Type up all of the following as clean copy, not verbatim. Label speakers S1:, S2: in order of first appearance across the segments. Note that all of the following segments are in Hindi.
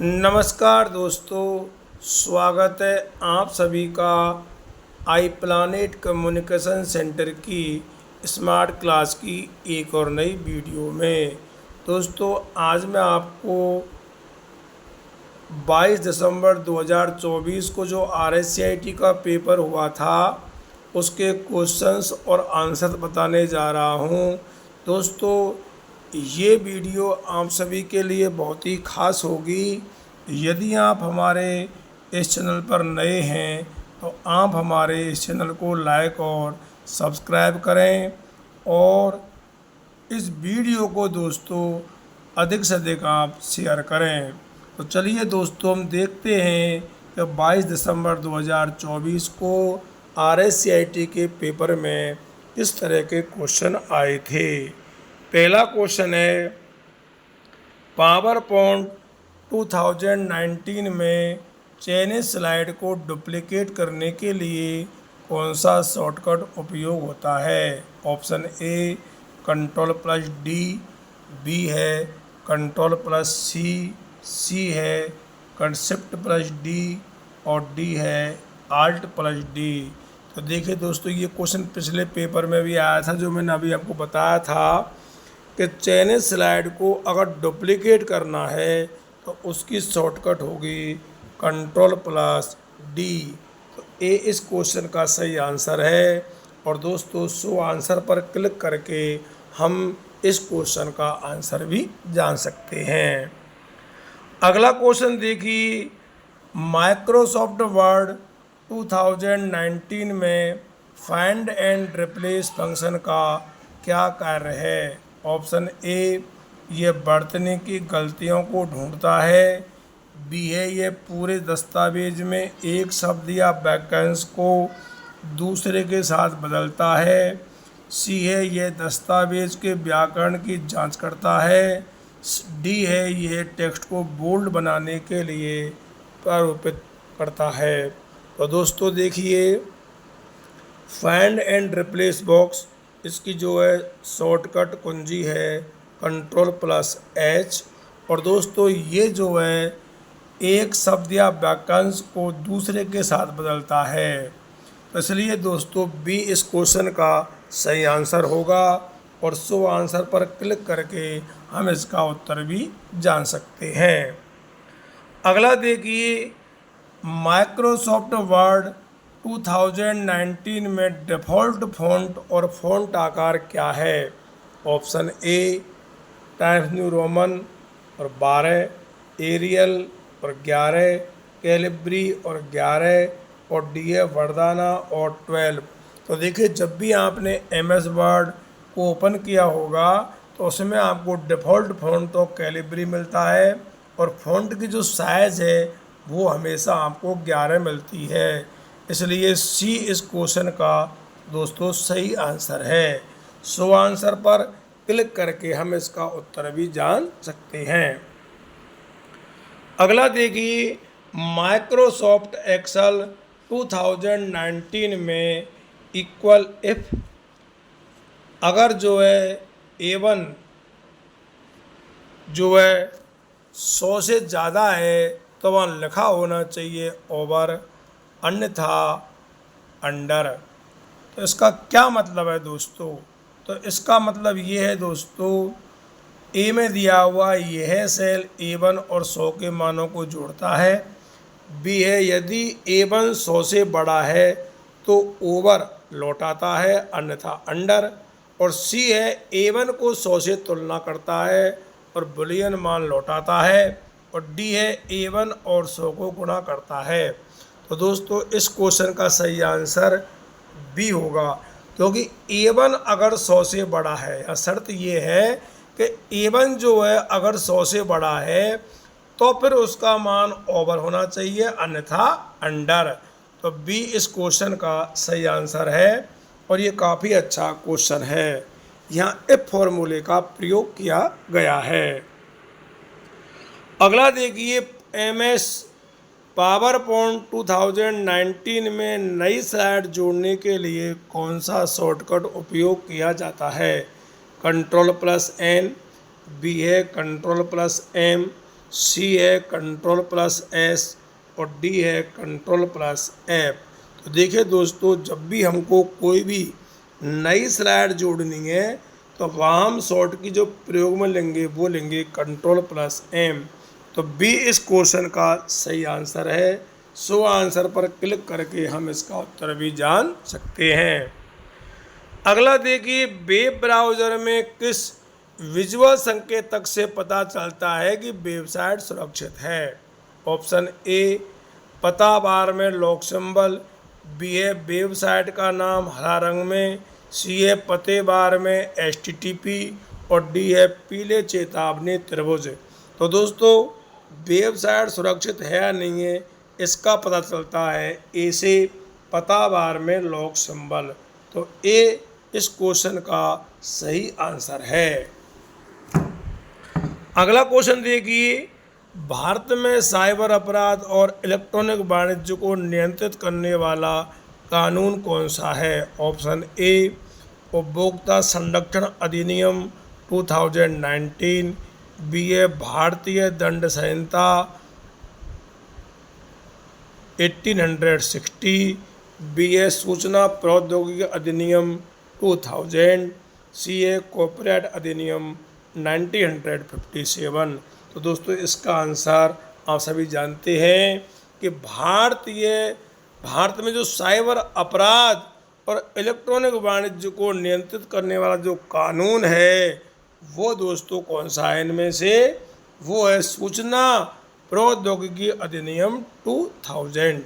S1: नमस्कार दोस्तों, स्वागत है आप सभी का आई प्लानेट कम्युनिकेशन सेंटर की स्मार्ट क्लास की एक और नई वीडियो में। दोस्तों, आज मैं आपको 22 दिसंबर 2024 को जो RSCIT का पेपर हुआ था उसके क्वेश्चंस और आंसर बताने जा रहा हूं। दोस्तों, ये वीडियो आप सभी के लिए बहुत ही खास होगी। यदि आप हमारे इस चैनल पर नए हैं तो आप हमारे इस चैनल को लाइक और सब्सक्राइब करें और इस वीडियो को दोस्तों अधिक से अधिक आप शेयर करें। तो चलिए दोस्तों, हम देखते हैं कि 22 दिसंबर 2024 को RSCIT के पेपर में किस तरह के क्वेश्चन आए थे। पहला क्वेश्चन है, पावर पॉइंट 2019 में चाइनीज स्लाइड को डुप्लिकेट करने के लिए कौन सा शॉर्टकट उपयोग होता है। ऑप्शन ए Ctrl+D, बी है Ctrl+C, सी है Shift+D और डी है Alt+D। तो देखिए दोस्तों, ये क्वेश्चन पिछले पेपर में भी आया था, जो मैंने अभी आपको बताया था कि चाइनीज स्लाइड को अगर डुप्लिकेट करना है तो उसकी शॉर्टकट होगी Ctrl+D। तो ए इस क्वेश्चन का सही आंसर है। और दोस्तों, शो आंसर पर क्लिक करके हम इस क्वेश्चन का आंसर भी जान सकते हैं। अगला क्वेश्चन देखिए, माइक्रोसॉफ्ट वर्ड 2019 में फाइंड एंड रिप्लेस फंक्शन का क्या कार्य है। ऑप्शन ए, ये बरतने की गलतियों को ढूंढता है। बी है, ये पूरे दस्तावेज में एक शब्द या वाक्यांश को दूसरे के साथ बदलता है। सी है, यह दस्तावेज के व्याकरण की जांच करता है। डी है, यह टेक्स्ट को बोल्ड बनाने के लिए प्रारूपित करता है। तो दोस्तों देखिए, फाइंड एंड रिप्लेस बॉक्स, इसकी जो है शॉर्टकट कुंजी है Ctrl+H। और दोस्तों, ये जो है एक शब्द या वाक्यांश को दूसरे के साथ बदलता है। तो इसलिए दोस्तों बी इस क्वेश्चन का सही आंसर होगा और शो आंसर पर क्लिक करके हम इसका उत्तर भी जान सकते हैं। अगला देखिए, माइक्रोसॉफ्ट वर्ड 2019 में डिफ़ॉल्ट फ़ॉन्ट और फ़ॉन्ट आकार क्या है। ऑप्शन ए, टाइम्स न्यू रोमन और 12, एरियल और 11, कैलिब्री और 11 और डी है वर्दाना और 12। तो देखिए, जब भी आपने MS वर्ड को ओपन किया होगा तो उसमें आपको डिफ़ॉल्ट फ़ॉन्ट तो कैलिब्री मिलता है और फ़ॉन्ट की जो साइज़ है वो हमेशा आपको 11 मिलती है। इसलिए सी इस क्वेश्चन का दोस्तों सही आंसर है। सो आंसर पर क्लिक करके हम इसका उत्तर भी जान सकते हैं। अगला देखिए, माइक्रोसॉफ्ट एक्सेल 2019 में इक्वल इफ अगर जो है A1 जो है 100 से ज़्यादा है तो वहाँ लिखा होना चाहिए ओवर, अन्यथा अंडर। तो इसका क्या मतलब है दोस्तों। तो इसका मतलब ये है दोस्तों, ए में दिया हुआ यह सेल A1 और 100 के मानों को जोड़ता है। बी है, यदि A1 100 से बड़ा है तो ओवर लौटाता है, अन्यथा अंडर। और सी है, A1 को 100 से तुलना करता है और बुलियन मान लौटाता है। और डी है, A1 और 100 को गुणा करता है। तो दोस्तों, इस क्वेश्चन का सही आंसर बी होगा, क्योंकि A1 अगर 100 से बड़ा है, या शर्त ये है कि A1 जो है अगर 100 से बड़ा है तो फिर उसका मान ओवर होना चाहिए, अन्यथा अंडर। तो बी इस क्वेश्चन का सही आंसर है और ये काफ़ी अच्छा क्वेश्चन है। यहाँ इफ फॉर्मूले का प्रयोग किया गया है। अगला देखिए, MS पावर पॉइंट 2019 में नई स्लाइड जोड़ने के लिए कौन सा शॉर्टकट उपयोग किया जाता है। Ctrl+N, बी है Ctrl+M, सी है कंट्रोल प्लस एस और डी है कंट्रोल प्लस एफ। तो देखिए दोस्तों, जब भी हमको कोई भी नई स्लाइड जोड़नी है तो वहाँ हम शॉर्ट की जो प्रयोग में लेंगे वो लेंगे कंट्रोल प्लस एम। तो बी इस क्वेश्चन का सही आंसर है। सो आंसर पर क्लिक करके हम इसका उत्तर भी जान सकते हैं। अगला देखिए, वेब ब्राउज़र में किस विजुअल संकेतक से पता चलता है कि वेबसाइट सुरक्षित है? ऑप्शन ए पता बार में लॉक सिंबल, बी है वेबसाइट का नाम हरा रंग में, सी है पते बार में HTTP और डी है पीले चेतावनी त्रिभुज। तो दोस्तों, वेबसाइट सुरक्षित है या नहीं है इसका पता चलता है ए से पता बार में लॉक सिंबल। तो ए इस क्वेश्चन का सही आंसर है। अगला क्वेश्चन देखिए, भारत में साइबर अपराध और इलेक्ट्रॉनिक वाणिज्य को नियंत्रित करने वाला कानून कौन सा है? ऑप्शन ए उपभोक्ता संरक्षण अधिनियम 2019, बी है भारतीय दंड संहिता 1860, बी है सूचना प्रौद्योगिकी अधिनियम 2000, सी है कॉर्पोरेट अधिनियम 1957। तो दोस्तों, इसका आंसर आप सभी जानते हैं कि भारत में जो साइबर अपराध और इलेक्ट्रॉनिक वाणिज्य को नियंत्रित करने वाला जो कानून है वो दोस्तों कौन सा है इनमें से? वो है सूचना प्रौद्योगिकी अधिनियम 2000।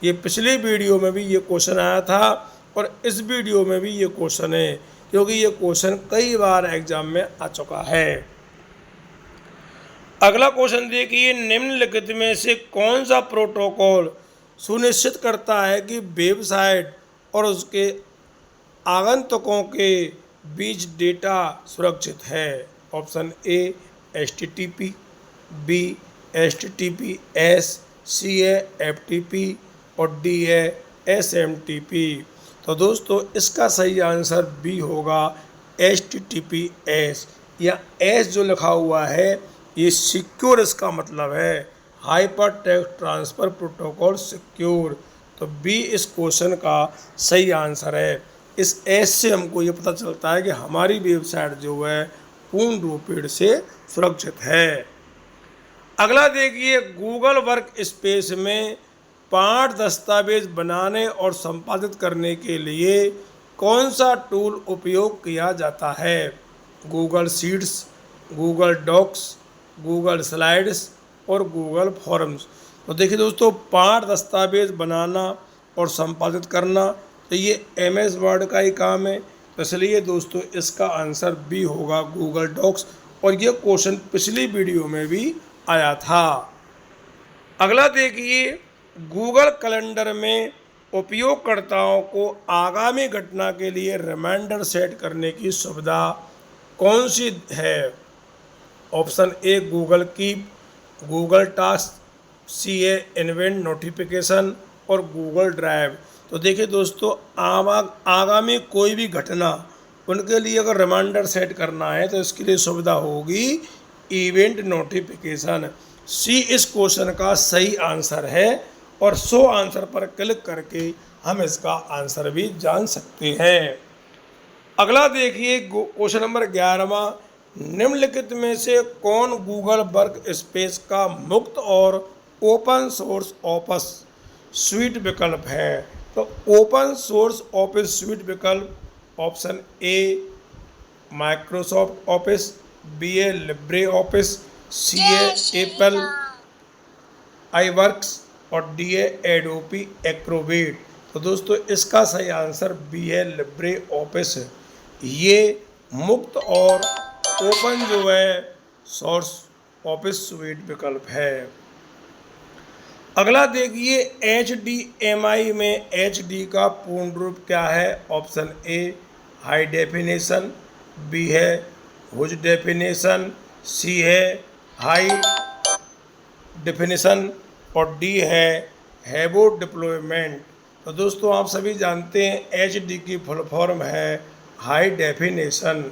S1: ये पिछले वीडियो में भी ये क्वेश्चन आया था और इस वीडियो में भी ये क्वेश्चन है, क्योंकि ये क्वेश्चन कई बार एग्जाम में आ चुका है। अगला क्वेश्चन देखिए, निम्नलिखित में से कौन सा प्रोटोकॉल सुनिश्चित करता है कि वेबसाइट और उसके आगंतुकों के बीच डेटा सुरक्षित है? Option A HTTP, B HTTPS, C है FTP और डी है SMTP। तो दोस्तों, इसका सही आंसर बी होगा HTTPS। या एस जो लिखा हुआ है ये सिक्योर इसका मतलब है, hyper text transfer protocol secure. तो बी इस क्वेश्चन का सही आंसर है। इस एस से हमको ये पता चलता है कि हमारी वेबसाइट जो है पूर्ण रूप से सुरक्षित है। अगला देखिए, गूगल वर्क स्पेस में पाठ दस्तावेज बनाने और संपादित करने के लिए कौन सा टूल उपयोग किया जाता है? Google Sheets, Google Docs, Google Slides और गूगल फॉर्म्स। तो देखिए दोस्तों, पाठ दस्तावेज बनाना और संपादित करना तो ये MS वर्ड का ही काम है, तो इसलिए दोस्तों इसका आंसर बी होगा गूगल डॉक्स। और ये क्वेश्चन पिछली वीडियो में भी आया था। अगला देखिए, गूगल कैलेंडर में उपयोगकर्ताओं को आगामी घटना के लिए रिमाइंडर सेट करने की सुविधा कौन सी है? Option A Google Keep, Google Tasks, C है इवेंट नोटिफिकेशन और गूगल ड्राइव। तो देखिए दोस्तों, आगामी कोई भी घटना उनके लिए अगर रिमाइंडर सेट करना है तो इसके लिए सुविधा होगी इवेंट नोटिफिकेशन। सी इस क्वेश्चन का सही आंसर है और सो आंसर पर क्लिक करके हम इसका आंसर भी जान सकते हैं। अगला देखिए, क्वेश्चन नंबर 11वां, निम्नलिखित में से कौन गूगल वर्क स्पेस का मुक्त और ओपन सोर्स ऑफिस स्वीट विकल्प है? तो ओपन सोर्स ऑफिस स्वीट विकल्प option A Microsoft Office, B A Libre Office, C A Apple iWorks और डी ए एडोबी एक्रोबेट। तो दोस्तों, इसका सही आंसर बी है लिब्रे ऑफिस। ये मुक्त और ओपन जो है सोर्स ऑफिस स्वीट विकल्प है। अगला देखिए, HDMI में HD का पूर्ण रूप क्या है? Option A high definition, B है हुज डेफिनेशन, सी है हाई डेफिनेशन और डी है हैवो डिप्लॉयमेंट। तो दोस्तों, आप सभी जानते हैं HD की फुल फॉर्म है हाई डेफिनेशन,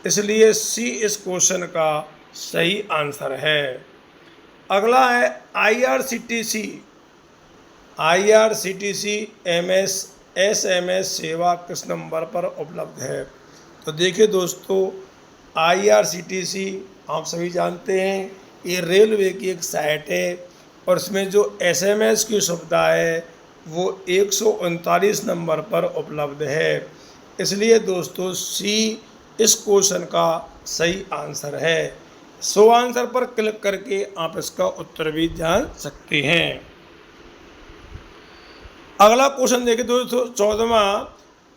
S1: इसलिए सी इस क्वेश्चन का सही आंसर है। अगला है आईआरसीटीसी एसएमएस सेवा किस नंबर पर उपलब्ध है। तो देखिए दोस्तों, आईआरसीटीसी आप सभी जानते हैं ये रेलवे की एक साइट है और इसमें जो एसएमएस की सुविधा है वो 139 नंबर पर उपलब्ध है। इसलिए दोस्तों सी इस क्वेश्चन का सही आंसर है। सो आंसर पर क्लिक करके आप इसका उत्तर भी जान सकते हैं। अगला क्वेश्चन देखिए दोस्तों 14वां,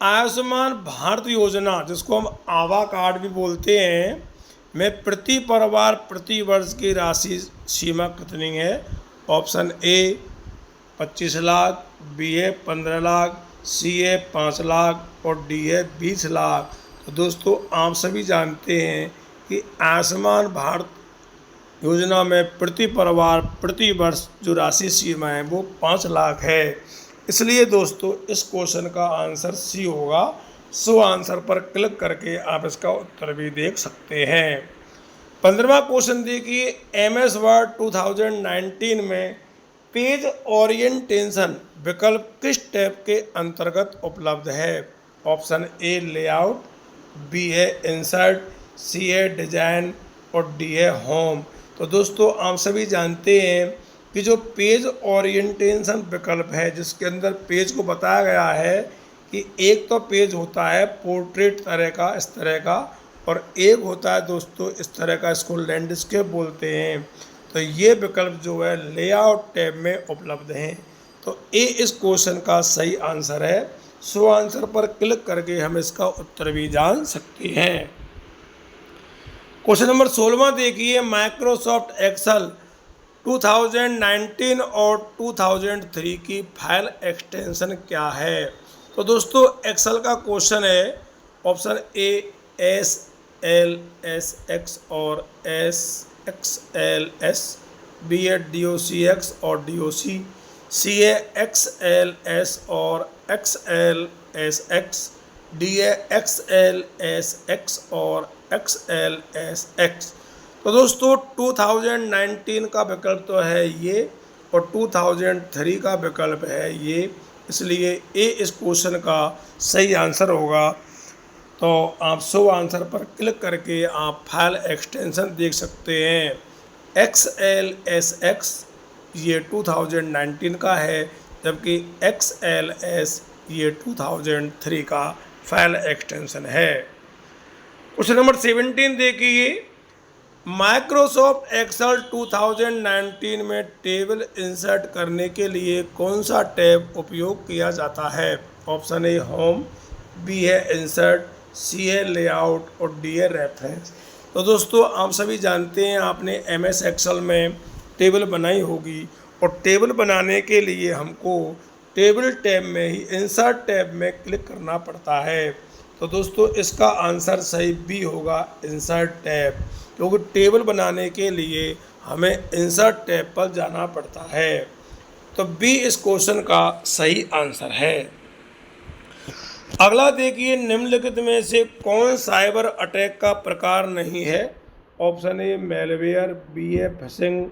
S1: आयुष्मान भारत योजना जिसको हम आभा कार्ड भी बोलते हैं में प्रति परिवार प्रति वर्ष की राशि सीमा कितनी है। ऑप्शन ए 25 लाख, बी है 15 लाख, सी है 5 लाख और डी है 20 लाख। तो दोस्तों आप सभी जानते हैं कि आयुष्मान भारत योजना में प्रति परिवार प्रति वर्ष जो राशि सीमा है वो 5 लाख है। इसलिए दोस्तों इस क्वेश्चन का आंसर सी होगा। सो आंसर पर क्लिक करके आप इसका उत्तर भी देख सकते हैं। 15वां क्वेश्चन देखिए, एमएस वर्ड 2019 में पेज ओरिएंटेशन विकल्प किस टैब के अंतर्गत उपलब्ध है। ऑप्शन ए लेआउट, बी है इंसर्ट, सी है डिजाइन और डी है होम। तो दोस्तों आप सभी जानते हैं कि जो पेज ओरिएंटेशन विकल्प है जिसके अंदर पेज को बताया गया है कि एक तो पेज होता है पोर्ट्रेट तरह का इस तरह का और एक होता है दोस्तों इस तरह का, इसको लैंडस्केप बोलते हैं। तो ये विकल्प जो है लेआउट टैब में उपलब्ध हैं। तो ए इस क्वेश्चन का सही आंसर है। सो आंसर पर क्लिक करके हम इसका उत्तर भी जान सकते हैं। क्वेश्चन नंबर 16वां देखिए, माइक्रोसॉफ्ट एक्सेल 2019 और 2003 की फाइल एक्सटेंशन क्या है। तो दोस्तों एक्सेल का क्वेश्चन है। Option A S L S X और S X L S, B है डी ओ सी एक्स और डी ओ सी, सी है एक्स एल एस और X L S X, D है एक्स एल एस एक्स और एक्स एल एस एक्स। तो दोस्तों 2019 का विकल्प तो है ये और 2003 का विकल्प है ये, इसलिए ए इस क्वेश्चन का सही आंसर होगा। तो आप सो आंसर पर क्लिक करके आप फाइल एक्सटेंशन देख सकते हैं। एक्स एल एस एक्स ये 2019 का है, जबकि एक्स एल एस ये 2003 का फाइल एक्सटेंशन है। क्वेश्चन नंबर 17 देखिए, माइक्रोसॉफ्ट एक्सेल 2019 में टेबल इंसर्ट करने के लिए कौन सा टैब उपयोग किया जाता है। ऑप्शन ए होम, बी है इंसर्ट, सी है लेआउट और डी है रेफरेंस। तो दोस्तों आप सभी जानते हैं आपने एमएस एक्सेल में टेबल बनाई होगी और टेबल बनाने के लिए हमको टेबल टैब में ही इंसर्ट टैब में क्लिक करना पड़ता है। तो दोस्तों इसका आंसर सही बी होगा, इंसर्ट टैब, क्योंकि टेबल बनाने के लिए हमें इंसर्ट टैब पर जाना पड़ता है। तो बी इस क्वेश्चन का सही आंसर है। अगला देखिए, निम्नलिखित में से कौन साइबर अटैक का प्रकार नहीं है। ऑप्शन ए मेलवेयर, बी है फिशिंग,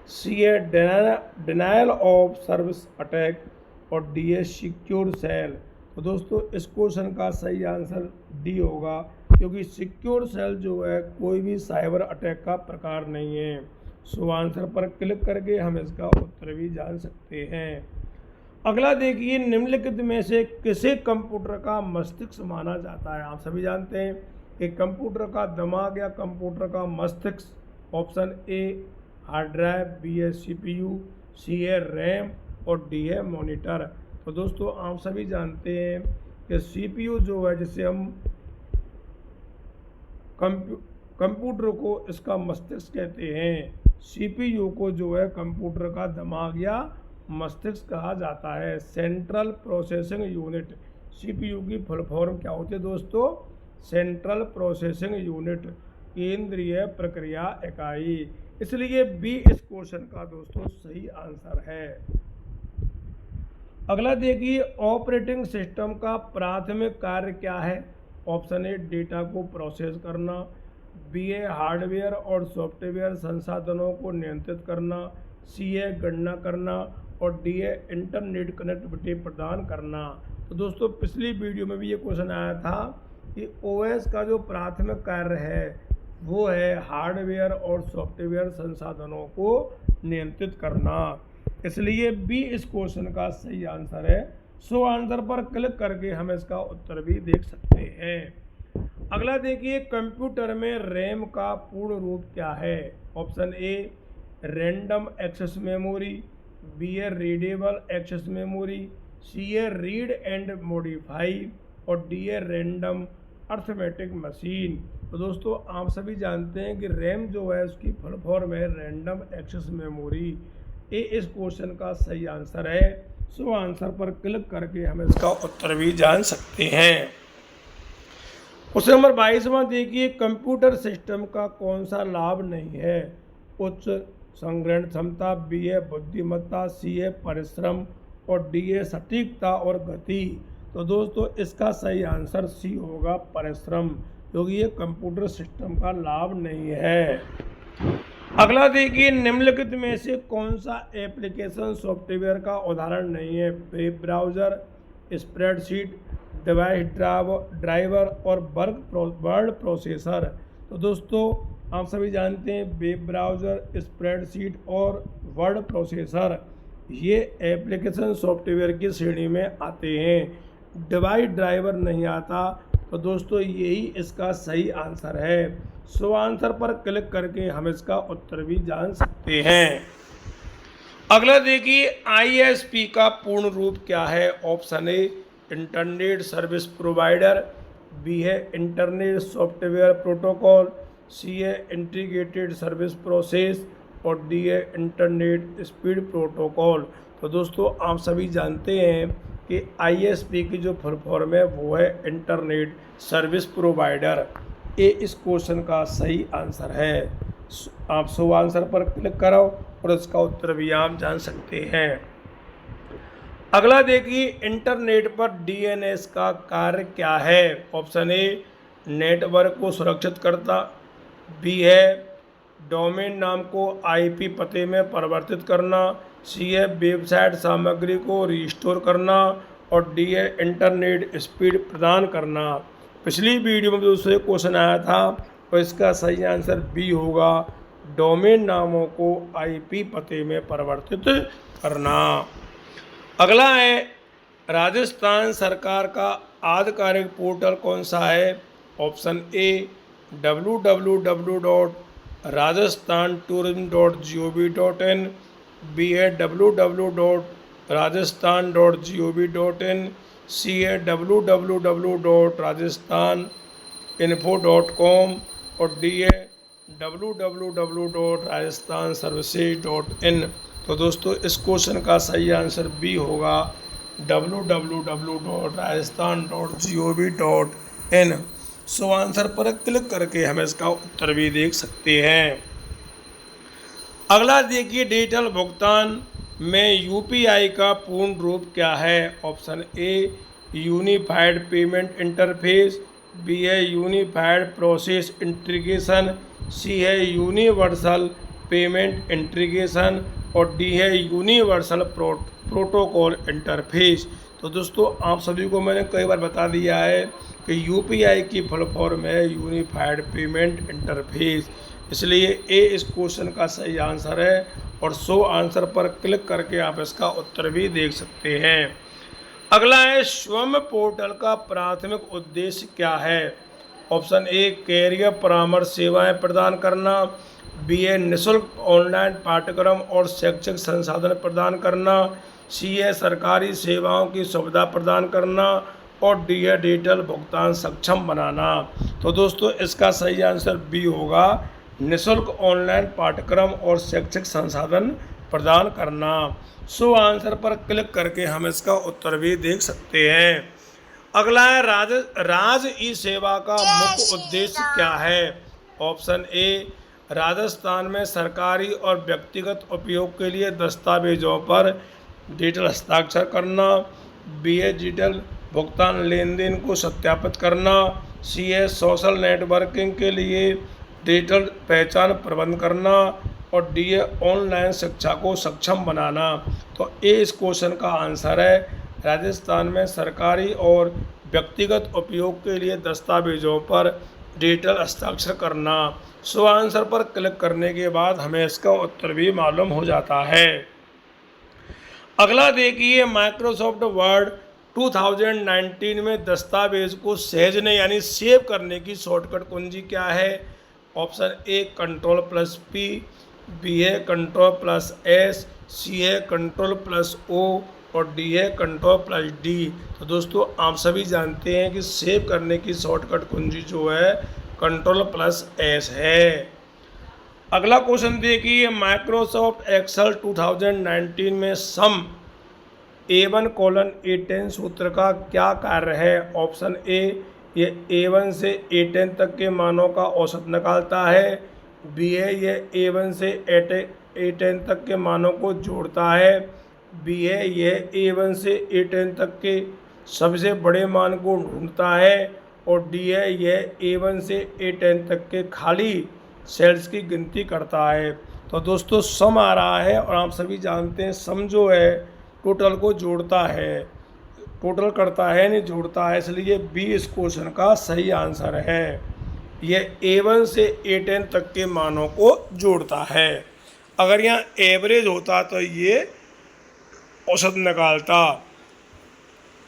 S1: सी है डिनायल ऑफ सर्विस अटैक और डी है सिक्योर सेल। तो दोस्तों इस क्वेश्चन का सही आंसर डी होगा, क्योंकि सिक्योर सेल जो है कोई भी साइबर अटैक का प्रकार नहीं है। सो आंसर पर क्लिक करके हम इसका उत्तर भी जान सकते हैं। अगला देखिए, निम्नलिखित में से किसे कंप्यूटर का मस्तिष्क माना जाता है। आप सभी जानते हैं कि कंप्यूटर का दिमाग या कंप्यूटर का मस्तिष्क option A hard drive, B है सीपीयू, सी है रैम और डी है मॉनिटर। तो दोस्तों आप सभी जानते हैं कि सीपीयू जो है जिसे हम कंप्यूटर को इसका मस्तिष्क कहते हैं, सीपीयू को जो है कंप्यूटर का दिमाग या मस्तिष्क कहा जाता है। सेंट्रल प्रोसेसिंग यूनिट, सीपीयू की फुल फॉर्म क्या होती है दोस्तों, सेंट्रल प्रोसेसिंग यूनिट, केंद्रीय प्रक्रिया इकाई। इसलिए बी इस क्वेश्चन का दोस्तों सही आंसर है। अगला देखिए, ऑपरेटिंग सिस्टम का प्राथमिक कार्य क्या है। ऑप्शन ए डेटा को प्रोसेस करना, BA हार्डवेयर और सॉफ्टवेयर संसाधनों को नियंत्रित करना, CA गणना करना और DA इंटरनेट कनेक्टिविटी प्रदान करना। तो दोस्तों पिछली वीडियो में भी ये क्वेश्चन आया था कि OS का जो प्राथमिक कार्य है वो है हार्डवेयर और सॉफ्टवेयर संसाधनों को नियंत्रित करना, इसलिए बी इस क्वेश्चन का सही आंसर है। सो आंसर पर क्लिक करके हम इसका उत्तर भी देख सकते हैं। अगला देखिए, कंप्यूटर में रैम का पूर्ण रूप क्या है? Option A random access memory, B a readable access memory, C a read and modify और D a random arithmetic machine. तो दोस्तों आप सभी जानते हैं कि रैम जो है उसकी फुल फॉर्म है रैंडम एक्सेस मेमोरी। ए इस क्वेश्चन का सही आंसर है। सो आंसर पर क्लिक करके हम इसका उत्तर भी जान सकते हैं। क्वेश्चन नंबर 22वां देखिए, कंप्यूटर सिस्टम का कौन सा लाभ नहीं है? उच्च संग्रहण क्षमता, बी ए बुद्धिमत्ता, सी ए परिश्रम और डी ए सटीकता और गति। तो दोस्तों इसका सही आंसर सी होगा, परिश्रम, क्योंकि ये कंप्यूटर सिस्टम का लाभ नहीं है। अगला देखिए, निम्नलिखित में से कौन सा एप्लीकेशन सॉफ्टवेयर का उदाहरण नहीं है? Web browser, spreadsheet, device driver और वर्ड प्रोसेसर। तो दोस्तों आप सभी जानते हैं वेब ब्राउज़र, स्प्रेडशीट और वर्ड प्रोसेसर ये एप्लीकेशन सॉफ्टवेयर की श्रेणी में आते हैं। डिवाइस ड्राइवर नहीं आता, तो दोस्तों यही इसका सही आंसर है। सो आंसर पर क्लिक करके हम इसका उत्तर भी जान सकते हैं। अगला देखिए, ISP का पूर्ण रूप क्या है? Option A internet service provider, B है इंटरनेट सॉफ्टवेयर प्रोटोकॉल, सी है इंटीग्रेटेड सर्विस प्रोसेस और डी है इंटरनेट स्पीड प्रोटोकॉल। तो दोस्तों आप सभी जानते हैं कि ISP की जो फुल फॉर्म है वो है इंटरनेट सर्विस प्रोवाइडर। ए इस क्वेश्चन का सही आंसर है। आप सो आंसर पर क्लिक करो और इसका उत्तर भी आप जान सकते हैं। अगला देखिए, इंटरनेट पर DNS का कार्य क्या है? ऑप्शन ए नेटवर्क को सुरक्षित करता, बी है डोमेन नाम को IP पते में परिवर्तित करना, सी है वेबसाइट सामग्री को रिस्टोर करना और डी है इंटरनेट स्पीड प्रदान करना। पिछली वीडियो में दूसरे क्वेश्चन आया था और इसका सही आंसर बी होगा, डोमेन नामों को IP पते में परिवर्तित करना। अगला है, राजस्थान सरकार का आधिकारिक पोर्टल कौन सा है? ऑप्शन ए www.rajasthan-tourism.gov.in, बी है www.rajasthan.gov.in, सी है www.rajasthaninfo.com और डी है www.rajasthanservices.in। तो दोस्तों इस क्वेश्चन का सही आंसर बी होगा, www.rajasthan.gov.in। सो आंसर पर क्लिक करके हम इसका उत्तर भी देख सकते हैं। अगला देखिए, डिजिटल भुगतान में UPI का पूर्ण रूप क्या है? Option A unified payment interface, B है यूनिफाइड प्रोसेस इंटीग्रेशन, सी है यूनिवर्सल पेमेंट इंटीग्रेशन और डी है यूनिवर्सल प्रोटोकॉल इंटरफेस। तो दोस्तों आप सभी को मैंने कई बार बता दिया है कि UPI की फुल फॉर्म है यूनिफाइड पेमेंट इंटरफेस, इसलिए ए इस क्वेश्चन का सही आंसर है। और सो आंसर पर क्लिक करके आप इसका उत्तर भी देख सकते हैं। अगला है, स्वयं पोर्टल का प्राथमिक उद्देश्य क्या है? ऑप्शन ए कैरियर परामर्श सेवाएं प्रदान करना, बी ए निःशुल्क ऑनलाइन पाठ्यक्रम और शैक्षिक संसाधन प्रदान करना, सी ए सरकारी सेवाओं की सुविधा प्रदान करना और डी है डिजिटल भुगतान सक्षम बनाना। तो दोस्तों इसका सही आंसर बी होगा, निःशुल्क ऑनलाइन पाठ्यक्रम और शैक्षिक संसाधन प्रदान करना। सो आंसर पर क्लिक करके हम इसका उत्तर भी देख सकते हैं। अगला है, राज ई सेवा का मुख्य उद्देश्य क्या है? ऑप्शन ए राजस्थान में सरकारी और व्यक्तिगत उपयोग के लिए दस्तावेजों पर डिजिटल हस्ताक्षर करना, बी ए डिजिटल भुगतान लेन देन को सत्यापित करना, सी ए सोशल नेटवर्किंग के लिए डिजिटल पहचान प्रबंध करना और डी है ऑनलाइन शिक्षा को सक्षम बनाना। तो ए इस क्वेश्चन का आंसर है। राजस्थान में सरकारी और व्यक्तिगत उपयोग के लिए दस्तावेजों पर डिजिटल हस्ताक्षर करना। सो आंसर पर क्लिक करने के बाद हमें इसका उत्तर भी मालूम हो जाता है। अगला देखिए, माइक्रोसॉफ्ट वर्ड 2019 में दस्तावेज को सहेजने यानी सेव करने की शॉर्टकट कुंजी क्या है? ऑप्शन ए Ctrl+P, बी है Ctrl+S, सी है Ctrl+O और डी है Ctrl+D। तो दोस्तों आप सभी जानते हैं कि सेव करने की शॉर्टकट कुंजी जो है Ctrl+S है। अगला क्वेश्चन देखिए, माइक्रोसॉफ्ट एक्सेल 2019 में सम A1:A10 सूत्र का क्या कार्य है? ऑप्शन ए, ये A1 से A10 तक के मानों का औसत निकालता है। बी है, ये A1 से A10 तक के मानों को जोड़ता है। बी है, यह A1 से A10 तक के सबसे बड़े मान को ढूंढता है। और डी है, यह A1 से A10 तक के खाली सेल्स की गिनती करता है। तो दोस्तों सम आ रहा है और आप सभी जानते हैं सम जो है टोटल को जोड़ता है, टोटल करता है नहीं जोड़ता है, इसलिए बी इस क्वेश्चन का सही आंसर है। यह A1 से A10 तक के मानों को जोड़ता है। अगर यहाँ एवरेज होता तो ये औसत निकालता,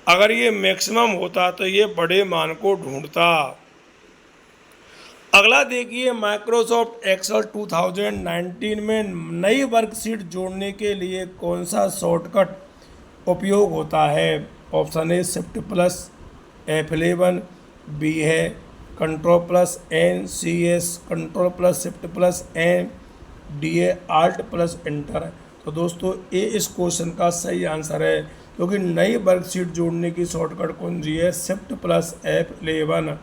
S1: अगर ये मैक्सिमम होता तो ये बड़े मान को ढूंढता। अगला देखिए, माइक्रोसॉफ्ट एक्सेल 2019 में नई वर्कशीट जोड़ने के लिए कौन सा शॉर्टकट उपयोग होता है? ऑप्शन ए Shift+F11, बी है Ctrl+N, सी है Ctrl+Shift+N, डी है Alt+Enter। तो दोस्तों ए इस क्वेश्चन का सही आंसर है, क्योंकि नई वर्कशीट जोड़ने की शॉर्टकट कुंजी है Shift+F11।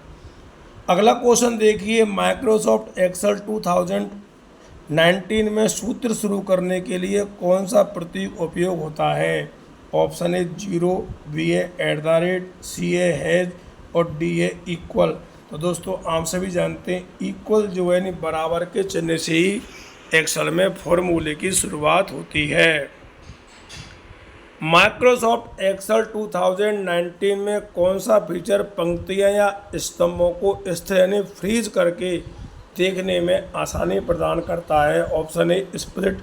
S1: अगला क्वेश्चन देखिए, माइक्रोसॉफ्ट एक्सेल 2019 में सूत्र शुरू करने के लिए कौन सा प्रतीक उपयोग होता है? ऑप्शन ए 0, बी है @ सी है हैज और डी है इक्वल। तो दोस्तों आप सभी जानते हैं इक्वल जो है नहीं बराबर के चिन्ह से ही एक्सेल में फॉर्मूले की शुरुआत होती है। माइक्रोसॉफ्ट एक्सेल 2019 में कौन सा फीचर पंक्तियां या स्तंभों को स्थिर यानी फ्रीज करके देखने में आसानी प्रदान करता है? ऑप्शन ए स्प्लिट,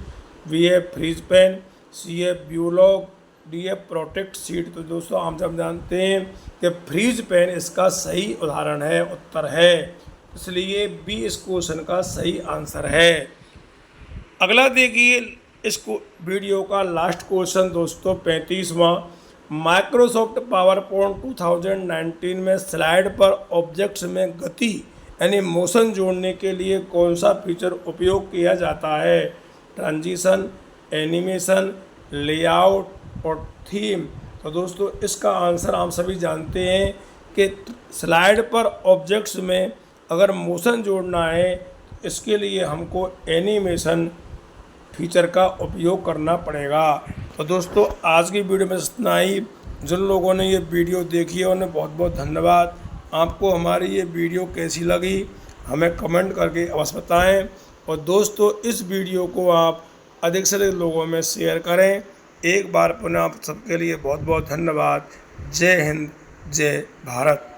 S1: बी है फ्रीज पेन, सी है व्यू लॉक, डी है प्रोटेक्ट सीट। तो दोस्तों आप जब जानते हैं कि फ्रीज पेन इसका सही उदाहरण है, उत्तर है, इसलिए बी इस क्वेश्चन का सही आंसर है। अगला देखिए, इसको वीडियो का लास्ट क्वेश्चन दोस्तों 35वां, माइक्रोसॉफ्ट पावरपॉइंट 2019 में स्लाइड पर ऑब्जेक्ट्स में गति यानी मोशन जोड़ने के लिए कौन सा फीचर उपयोग किया जाता है? ट्रांजिशन, एनिमेशन, लेआउट और थीम। तो दोस्तों इसका आंसर आप सभी जानते हैं कि स्लाइड पर ऑब्जेक्ट्स में अगर मोशन जोड़ना है इसके लिए हमको एनिमेशन फीचर का उपयोग करना पड़ेगा। तो दोस्तों आज की वीडियो में इतना ही। जिन लोगों ने ये वीडियो देखी है उन्हें बहुत बहुत धन्यवाद। आपको हमारी ये वीडियो कैसी लगी हमें कमेंट करके अवश्य बताएं। और दोस्तों इस वीडियो को आप अधिक से अधिक लोगों में शेयर करें। एक बार पुनः आप सबके लिए बहुत बहुत धन्यवाद। जय हिंद, जय भारत।